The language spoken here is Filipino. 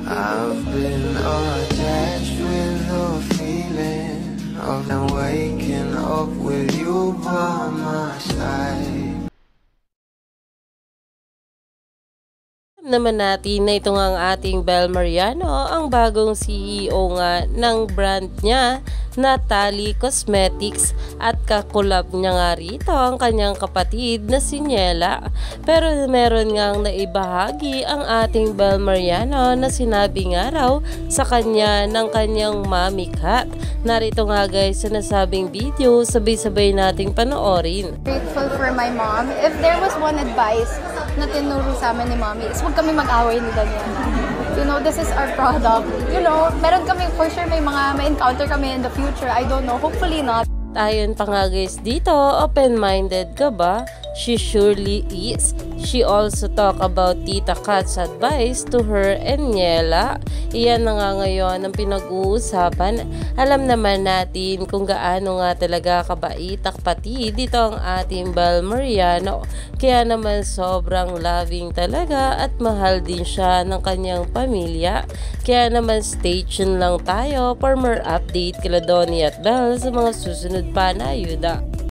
I've been attached with the feeling of waking up with you by my side. Naman natin na ito nga ang ating Bel Mariano, ang bagong CEO nga ng brand niya na Tally Cosmetics, at kakulab niya nga rito ang kanyang kapatid na si Niela. Pero meron ngang naibahagi ang ating Bel Mariano na sinabi nga raw sa kanya ng kanyang mommy cat. Narito nga guys sa nasabing video, sabay-sabay nating panoorin. Grateful for my mom. If there was one advice na tinuro sa amin ni mommy, is huwag kami mag-away ni Daniela. You know, this is our product. You know, meron kami, for sure may encounter kami in the future. I don't know, hopefully not. Ayon pa nga guys dito, open-minded ka ba? She surely is. She also talk about Tita Kat's advice to her and Niela. Iyan na nga ngayon ang pinag-uusapan. Alam naman natin kung gaano nga talaga kabait at kapatid dito ang ating Bel Mariano. Kaya naman sobrang loving talaga at mahal din siya ng kanyang pamilya. Kaya naman stay tuned lang tayo for more update kila Donnie at Bel sa mga susunod pa na ayuda.